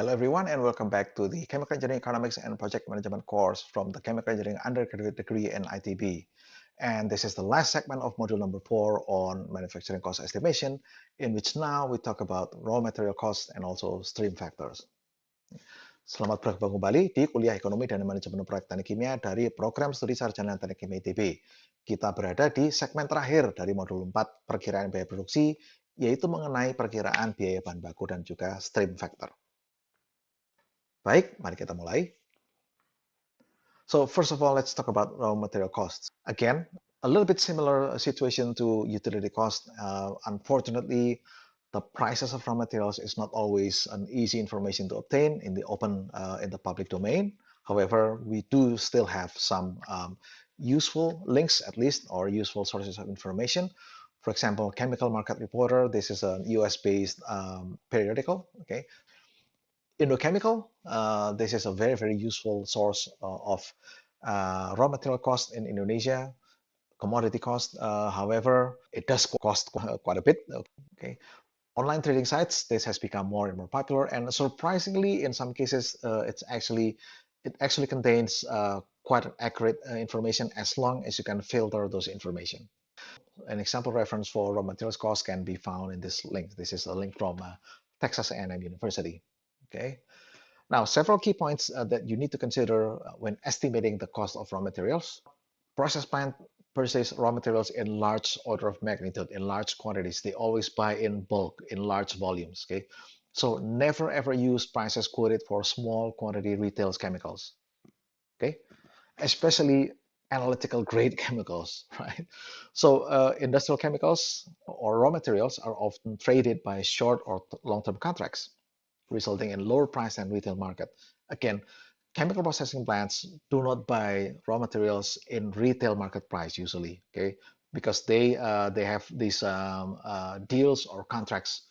Hello everyone and welcome back to the Chemical Engineering Economics and Project Management course from the Chemical Engineering Undergraduate degree in ITB. And this is the last segment of module number 4 on manufacturing cost estimation, in which now we talk about raw material costs and also stream factors. Selamat bergabung kembali di Kuliah Ekonomi dan Manajemen Proyek Teknik Kimia dari Program Studi Sarjana Teknik Kimia ITB. Kita berada di segmen terakhir dari modul 4 perkiraan biaya produksi, yaitu mengenai perkiraan biaya bahan baku dan juga stream factor. Baik, mari kita mulai. So first of all, let's talk about raw material costs. Again, a little bit similar situation to utility cost. Unfortunately, the prices of raw materials is not always an easy information to obtain in the open, in the public domain. However, we do still have some useful links, at least, or useful sources of information. For example, Chemical Market Reporter. This is a US-based periodical. Okay, Indochemical, this is a very, very useful source of raw material cost in Indonesia, commodity cost. However, it does cost quite a bit. Okay, online trading sites, this has become more and more popular, and surprisingly, in some cases, it actually contains quite accurate information as long as you can filter those information. An example reference for raw materials cost can be found in this link. This is a link from Texas A&M University. Okay. Now, several key points that you need to consider when estimating the cost of raw materials. Process plant purchase raw materials in large order of magnitude, in large quantities. They always buy in bulk, in large volumes. Okay, so never ever use prices quoted for small quantity retail chemicals. Okay, especially analytical grade chemicals, right? So industrial chemicals or raw materials are often traded by short or long-term contracts, resulting in lower price than retail market. Again, chemical processing plants do not buy raw materials in retail market price usually, okay, because they have these deals or contracts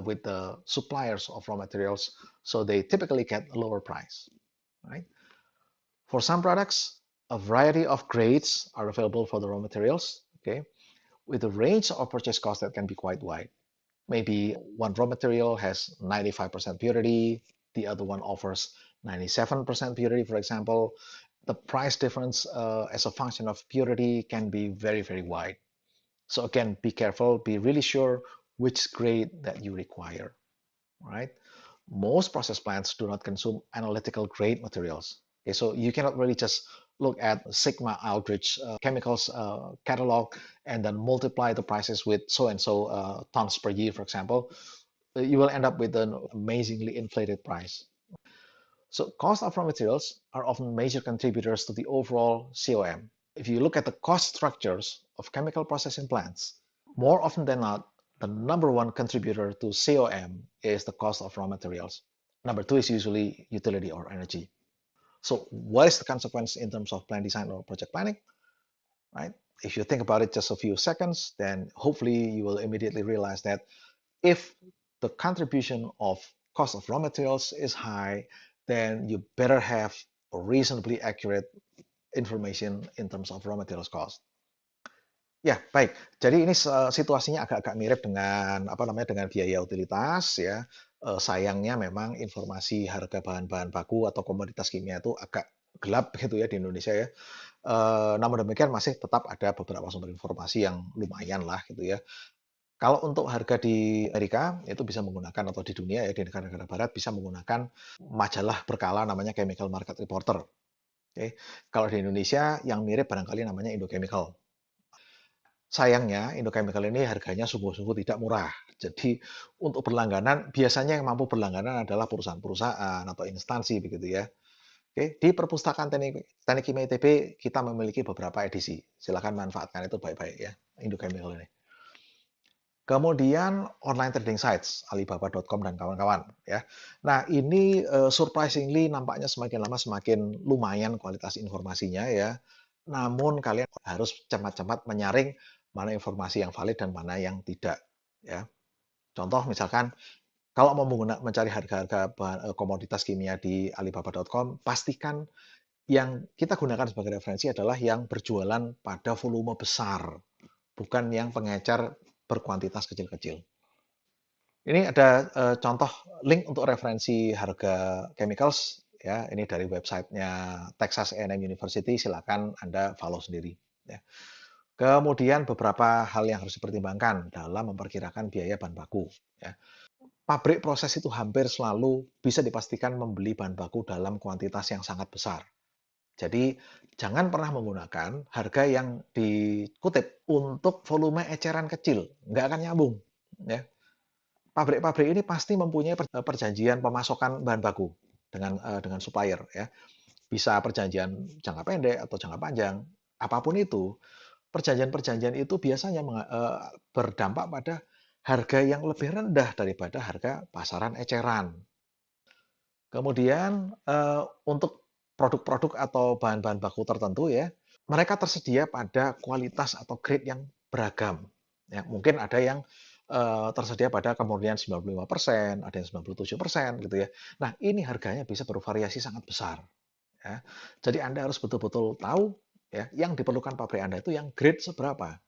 with the suppliers of raw materials, so they typically get a lower price, right? For some products, a variety of grades are available for the raw materials, okay, with a range of purchase costs that can be quite wide. Maybe one raw material has 95% purity, the other one offers 97% purity, for example. The price difference as a function of purity can be very, very wide. So again, be careful, be really sure which grade that you require, right? Most process plants do not consume analytical grade materials. Okay, so you cannot really just look at Sigma Aldrich chemicals catalog and then multiply the prices with so and so tons per year, for example. You will end up with an amazingly inflated price. So cost of raw materials are often major contributors to the overall COM. If you look at the cost structures of chemical processing plants, more often than not, the number one contributor to COM is the cost of raw materials. Number two is usually utility or energy. So what is the consequence in terms of plan design or project planning, right? If you think about it just a few seconds, then hopefully you will immediately realize that if the contribution of cost of raw materials is high, then you better have a reasonably accurate information in terms of raw materials cost. Ya, baik. Jadi ini situasinya agak-agak mirip dengan apa namanya dengan biaya utilitas ya. Sayangnya memang informasi harga bahan-bahan baku atau komoditas kimia itu agak gelap gitu ya di Indonesia ya. Namun demikian masih tetap ada beberapa sumber informasi yang lumayan lah gitu ya. Kalau untuk harga di Amerika itu bisa menggunakan atau di dunia ya di negara-negara barat bisa menggunakan majalah berkala namanya Chemical Market Reporter. Oke. Kalau di Indonesia yang mirip barangkali namanya Indochemical. Sayangnya, Indochemical ini harganya sungguh-sungguh tidak murah. Jadi untuk berlangganan, biasanya yang mampu berlangganan adalah perusahaan-perusahaan atau instansi begitu ya. Oke, di Perpustakaan Teknik Kimia ITB kita memiliki beberapa edisi. Silakan manfaatkan itu baik-baik ya, Indochemical ini. Kemudian online trading sites, Alibaba.com dan kawan-kawan ya. Nah, ini surprisingly nampaknya semakin lama semakin lumayan kualitas informasinya ya. Namun kalian harus cermat-cermat menyaring mana informasi yang valid dan mana yang tidak ya. Contoh misalkan kalau mau mencari harga-harga komoditas kimia di Alibaba.com, pastikan yang kita gunakan sebagai referensi adalah yang berjualan pada volume besar, bukan yang pengecer berkuantitas kecil-kecil. Ini ada contoh link untuk referensi harga chemicals ya. Ini dari websitenya Texas A&M University. Silakan Anda follow sendiri. Ya. Kemudian beberapa hal yang harus dipertimbangkan dalam memperkirakan biaya bahan baku. Ya. Pabrik proses itu hampir selalu bisa dipastikan membeli bahan baku dalam kuantitas yang sangat besar. Jadi jangan pernah menggunakan harga yang dikutip untuk volume eceran kecil, nggak akan nyambung. Ya. Pabrik-pabrik ini pasti mempunyai perjanjian pemasokan bahan baku dengan supplier ya. Bisa perjanjian jangka pendek atau jangka panjang, apapun itu, perjanjian-perjanjian itu biasanya berdampak pada harga yang lebih rendah daripada harga pasaran eceran. Kemudian untuk produk-produk atau bahan-bahan baku tertentu ya, mereka tersedia pada kualitas atau grade yang beragam. Ya, mungkin ada yang tersedia pada kemurnian 95%, ada yang 97% gitu ya. Nah, ini harganya bisa bervariasi sangat besar. Ya. Jadi Anda harus betul-betul tahu ya, yang diperlukan pabrik Anda itu yang grade seberapa.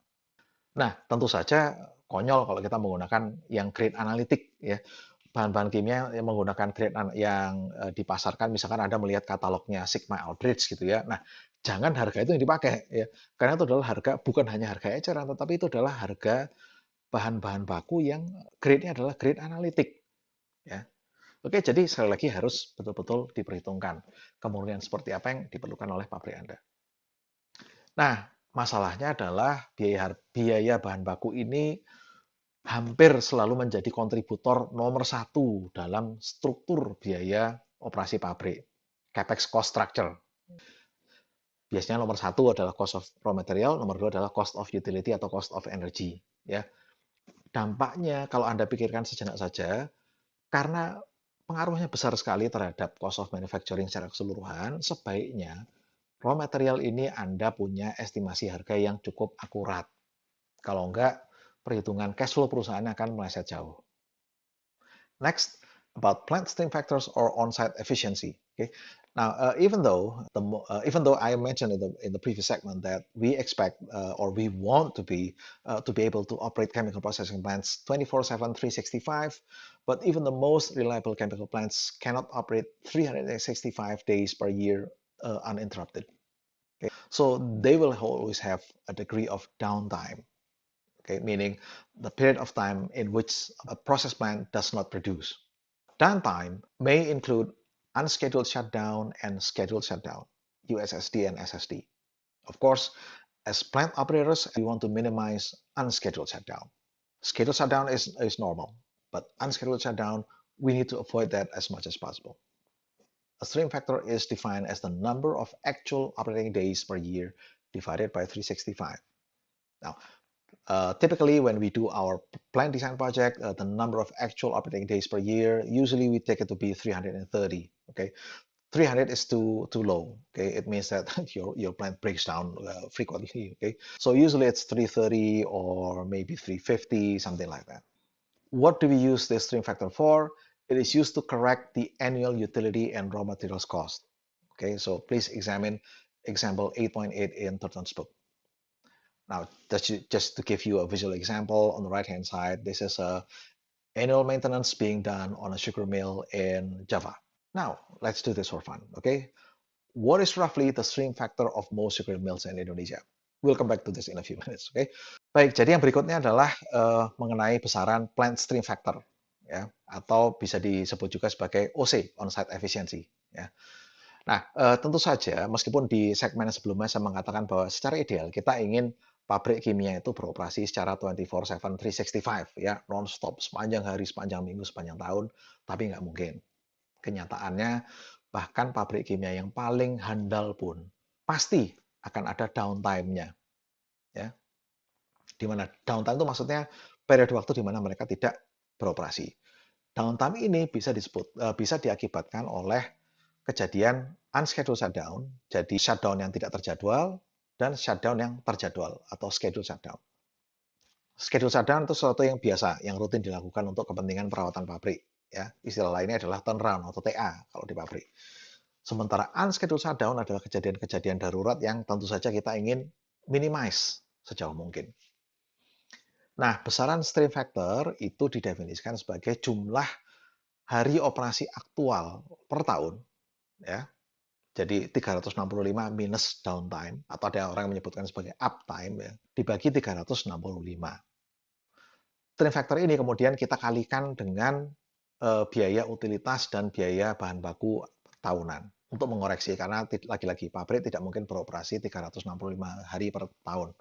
Nah, tentu saja konyol kalau kita menggunakan yang grade analitik ya. Bahan-bahan kimia yang menggunakan grade yang dipasarkan, misalkan Anda melihat katalognya Sigma Aldrich gitu ya. Nah, jangan harga itu yang dipakai ya. Karena itu adalah harga bukan hanya harga eceran, tetapi itu adalah harga bahan-bahan baku yang grade-nya adalah grade analitik ya. Oke, jadi sekali lagi harus betul-betul diperhitungkan kemurnian seperti apa yang diperlukan oleh pabrik Anda. Nah, masalahnya adalah biaya bahan baku ini hampir selalu menjadi kontributor nomor satu dalam struktur biaya operasi pabrik. Capex cost structure. Biasanya nomor satu adalah cost of raw material, nomor dua adalah cost of utility atau cost of energy. Ya, dampaknya kalau Anda pikirkan sejenak saja, karena pengaruhnya besar sekali terhadap cost of manufacturing secara keseluruhan, sebaiknya raw material ini Anda punya estimasi harga yang cukup akurat. Kalau enggak, perhitungan cash flow perusahaan akan meleset jauh. Next, about plant stream factors or on-site efficiency. Okay. Now, even though I mentioned in the previous segment that we expect or we want to be able to operate chemical processing plants 24/7, 365, but even the most reliable chemical plants cannot operate 365 days per year uninterrupted. Okay. So they will always have a degree of downtime. Okay, meaning the period of time in which a process plant does not produce. Downtime may include unscheduled shutdown and scheduled shutdown, USSD and SSD. Of course, as plant operators, we want to minimize unscheduled shutdown. Scheduled shutdown is normal, but unscheduled shutdown, we need to avoid that as much as possible. A stream factor is defined as the number of actual operating days per year divided by 365. Now, typically, when we do our plant design project, the number of actual operating days per year, usually we take it to be 330. Okay, 300 is too low. Okay, it means that your plant breaks down frequently. Okay, so usually it's 330 or maybe 350, something like that. What do we use this stream factor for? It is used to correct the annual utility and raw materials cost. Okay, so please examine example 8.8 in Thornton's book. Now, just to give you a visual example, on the right-hand side, this is a annual maintenance being done on a sugar mill in Java. Now, let's do this for fun, okay? What is roughly the stream factor of most sugar mills in Indonesia? We'll come back to this in a few minutes, okay? Baik, jadi yang berikutnya adalah mengenai besaran plant stream factor, ya, atau bisa disebut juga sebagai OC, on-site efficiency, ya. Nah, tentu saja meskipun di segmen sebelumnya saya mengatakan bahwa secara ideal kita ingin pabrik kimia itu beroperasi secara 24/7, 365 ya, non-stop sepanjang hari, sepanjang minggu, sepanjang tahun, tapi nggak mungkin. Kenyataannya bahkan pabrik kimia yang paling handal pun pasti akan ada downtime-nya ya. Di mana downtime itu maksudnya periode waktu di mana mereka tidak beroperasi. Downtime ini bisa diakibatkan oleh kejadian unscheduled shutdown, jadi shutdown yang tidak terjadwal, dan shutdown yang terjadwal atau scheduled shutdown. Scheduled shutdown itu sesuatu yang biasa, yang rutin dilakukan untuk kepentingan perawatan pabrik. Ya, istilah lainnya adalah turnaround atau TA kalau di pabrik. Sementara unscheduled shutdown adalah kejadian-kejadian darurat yang tentu saja kita ingin minimize sejauh mungkin. Nah, besaran stream factor itu didefinisikan sebagai jumlah hari operasi aktual per tahun, ya. Jadi 365 minus downtime, atau ada orang yang menyebutkan sebagai uptime, ya, dibagi 365. Stream factor ini kemudian kita kalikan dengan biaya utilitas dan biaya bahan baku tahunan untuk mengoreksi, karena lagi-lagi pabrik tidak mungkin beroperasi 365 hari per tahun.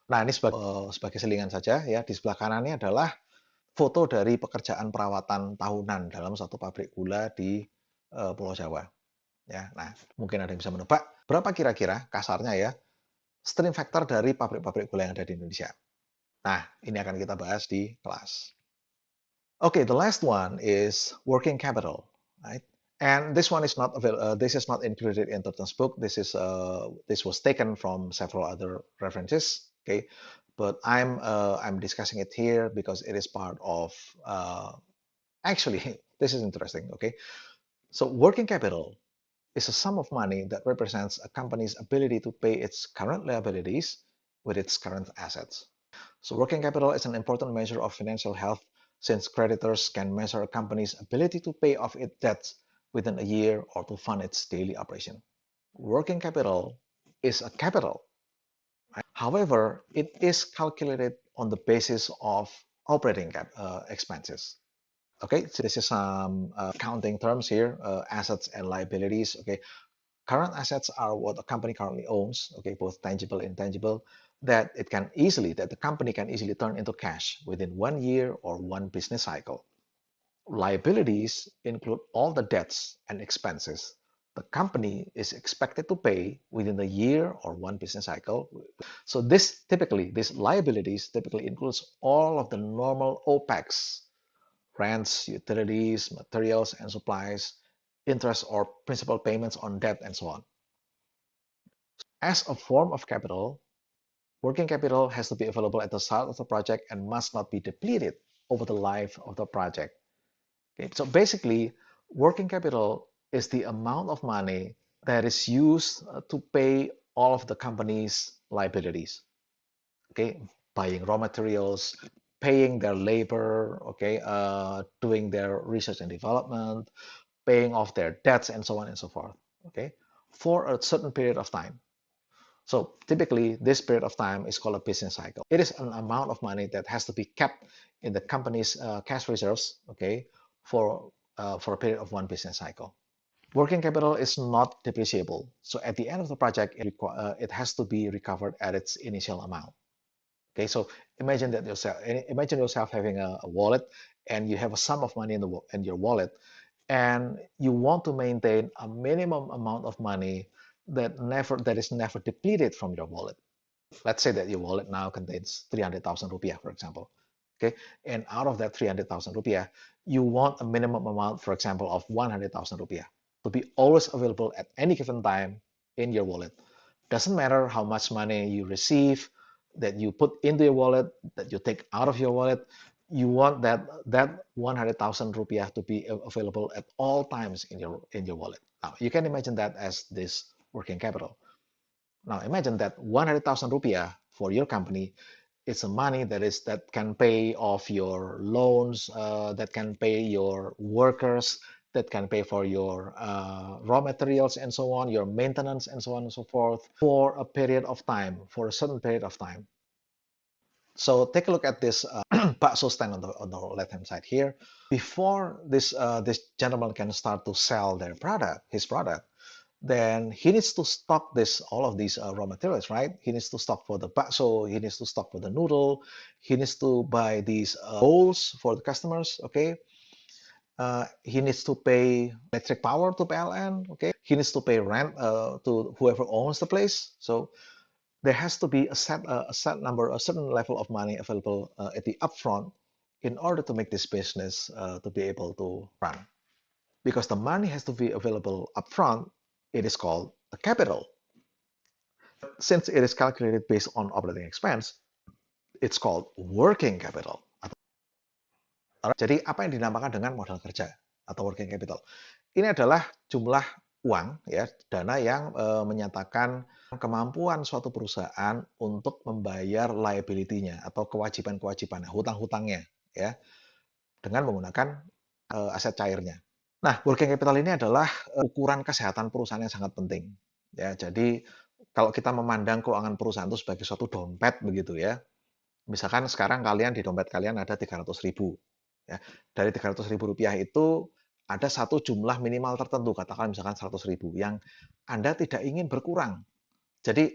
Nah, ini sebagai selingan saja ya. Di sebelah kanannya adalah foto dari pekerjaan perawatan tahunan dalam satu pabrik gula di Pulau Jawa. Ya, nah mungkin ada yang bisa menebak berapa kira-kira kasarnya ya stream factor dari pabrik-pabrik gula yang ada di Indonesia. Nah, ini akan kita bahas di kelas. Okay, the last one is working capital, right? And this one is not this is not included in Turton's book. This was taken from several other references. Okay, but I'm discussing it here because it is part of actually this is interesting. Okay, so working capital is a sum of money that represents a company's ability to pay its current liabilities with its current assets. So working capital is an important measure of financial health since creditors can measure a company's ability to pay off its debts within a year or to fund its daily operation. Working capital is a capital. Right? However, it is calculated on the basis of operating expenses. Okay, so this is some accounting terms here, assets and liabilities. Okay, current assets are what a company currently owns, okay, both tangible and intangible, that the company can easily turn into cash within 1 year or one business cycle. Liabilities include all the debts and expenses the company is expected to pay within the year or one business cycle. So these liabilities typically includes all of the normal OPEX, rents, utilities, materials and supplies, interest or principal payments on debt, and so on. As a form of capital, working capital has to be available at the start of the project and must not be depleted over the life of the project. Okay, so basically, working capital is the amount of money that is used to pay all of the company's liabilities. Okay, buying raw materials, paying their labor, okay, doing their research and development, paying off their debts, and so on and so forth. Okay, for a certain period of time. So typically, this period of time is called a business cycle. It is an amount of money that has to be kept in the company's cash reserves, okay, for a period of one business cycle. Working capital is not depreciable. So at the end of the project, it has to be recovered at its initial amount. Okay, so imagine yourself having a wallet, and you have a sum of money in your wallet, and you want to maintain a minimum amount of money that is never depleted from your wallet. Let's say that your wallet now contains 300,000 rupiah, for example. Okay, and out of that 300,000 rupiah, you want a minimum amount, for example, of 100,000 rupiah to be always available at any given time in your wallet. Doesn't matter how much money you receive, that you put into your wallet, that you take out of your wallet. You want that 100,000 rupiah to be available at all times in your wallet. Now you can imagine that as this working capital. Now imagine that 100,000 rupiah for your company is a money that can pay off your loans, that can pay your workers, that can pay for your raw materials and so on, your maintenance and so on and so forth for a period of time, for a certain period of time. So take a look at this bakso stand on the left-hand side here. Before this gentleman can start to sell his product, then he needs to stock all of these raw materials, right? He needs to stock for the bakso, he needs to stock for the noodle, he needs to buy these bowls for the customers, okay? He needs to pay electric power to PLN, okay? He needs to pay rent to whoever owns the place. So there has to be a certain level of money available at the upfront in order to make this business to be able to run. Because the money has to be available upfront, it is called a capital. Since it is calculated based on operating expense, it's called working capital. Jadi apa yang dinamakan dengan modal kerja atau working capital? Ini adalah jumlah uang, ya, dana yang menyatakan kemampuan suatu perusahaan untuk membayar liability-nya atau kewajiban-kewajiban, hutang-hutangnya, ya, dengan menggunakan aset cairnya. Nah, working capital ini adalah ukuran kesehatan perusahaan yang sangat penting. Ya, jadi kalau kita memandang keuangan perusahaan itu sebagai suatu dompet begitu ya. Misalkan sekarang kalian di dompet kalian ada 300.000. Ya. Dari 300.000 rupiah itu ada satu jumlah minimal tertentu, katakan misalkan 100.000 yang Anda tidak ingin berkurang. Jadi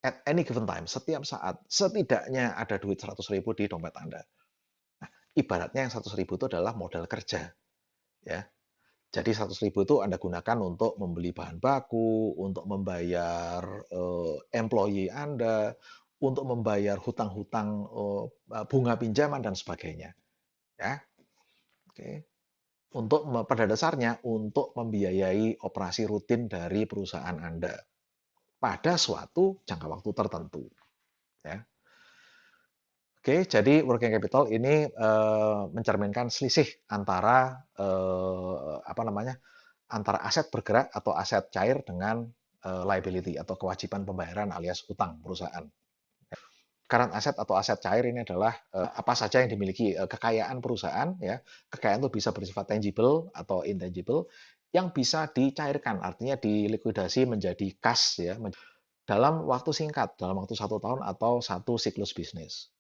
at any given time, setiap saat setidaknya ada duit 100.000 di dompet Anda. Nah, ibaratnya yang 100.000 itu adalah modal kerja, ya. Jadi 100.000 itu Anda gunakan untuk membeli bahan baku, untuk membayar employee Anda, untuk membayar hutang-hutang bunga pinjaman dan sebagainya. Ya, oke. Untuk pada dasarnya untuk membiayai operasi rutin dari perusahaan Anda pada suatu jangka waktu tertentu. Ya. Oke, jadi working capital ini mencerminkan selisih antara apa namanya, antara aset bergerak atau aset cair dengan liability atau kewajiban pembayaran alias utang perusahaan. Current aset atau aset cair ini adalah apa saja yang dimiliki kekayaan perusahaan, ya. Kekayaan itu bisa bersifat tangible atau intangible yang bisa dicairkan, artinya dilikuidasi menjadi kas, ya, dalam waktu singkat, dalam waktu 1 tahun atau satu siklus bisnis.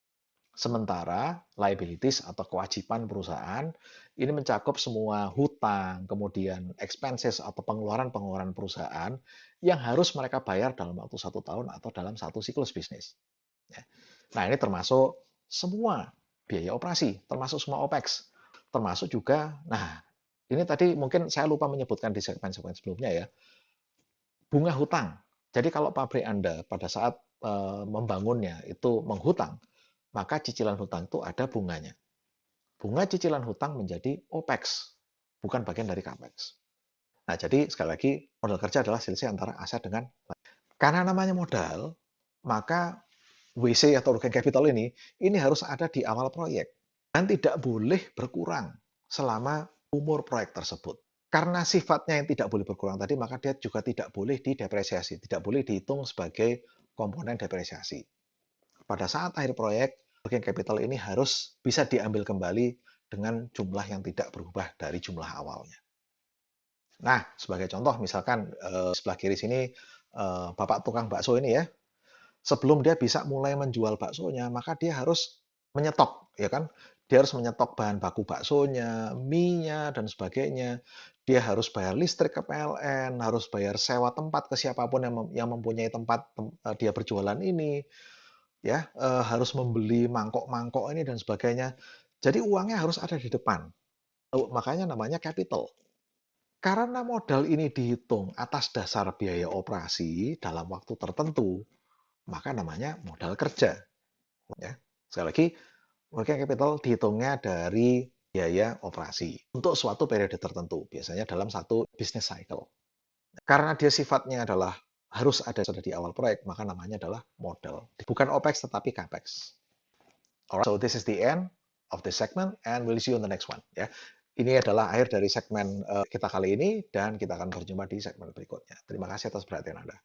Sementara liabilities atau kewajiban perusahaan ini mencakup semua hutang, kemudian expenses atau pengeluaran-pengeluaran perusahaan yang harus mereka bayar dalam waktu 1 tahun atau dalam satu siklus bisnis. Ya. Nah, ini termasuk semua biaya operasi, termasuk semua OPEX, termasuk juga, nah, ini tadi mungkin saya lupa menyebutkan di segmen-segmen sebelumnya ya, bunga hutang. Jadi kalau pabrik Anda pada saat membangunnya itu menghutang, maka cicilan hutang itu ada bunganya. Bunga cicilan hutang menjadi OPEX, bukan bagian dari CAPEX. Nah, jadi sekali lagi modal kerja adalah selisih antara aset dengan karena namanya modal, maka WC atau working capital ini harus ada di awal proyek dan tidak boleh berkurang selama umur proyek tersebut. Karena sifatnya yang tidak boleh berkurang tadi, maka dia juga tidak boleh didepresiasi, tidak boleh dihitung sebagai komponen depresiasi. Pada saat akhir proyek, working capital ini harus bisa diambil kembali dengan jumlah yang tidak berubah dari jumlah awalnya. Nah, sebagai contoh, misalkan sebelah kiri sini Bapak tukang bakso ini ya, sebelum dia bisa mulai menjual baksonya, maka dia harus menyetok, ya kan? Dia harus menyetok bahan baku baksonya, mie-nya, dan sebagainya. Dia harus bayar listrik ke PLN, harus bayar sewa tempat ke siapapun yang mempunyai tempat dia berjualan ini, ya, harus membeli mangkok-mangkok ini dan sebagainya. Jadi uangnya harus ada di depan. Makanya namanya capital. Karena modal ini dihitung atas dasar biaya operasi dalam waktu tertentu, maka namanya modal kerja. Ya. Sekali lagi, working capital dihitungnya dari biaya operasi untuk suatu periode tertentu, biasanya dalam satu business cycle. Karena dia sifatnya adalah harus ada di awal proyek, maka namanya adalah modal. Bukan OPEX tetapi CAPEX. Alright, so this is the end of this segment and we'll see you on the next one. Ya, ini adalah akhir dari segmen kita kali ini dan kita akan berjumpa di segmen berikutnya. Terima kasih atas perhatian Anda.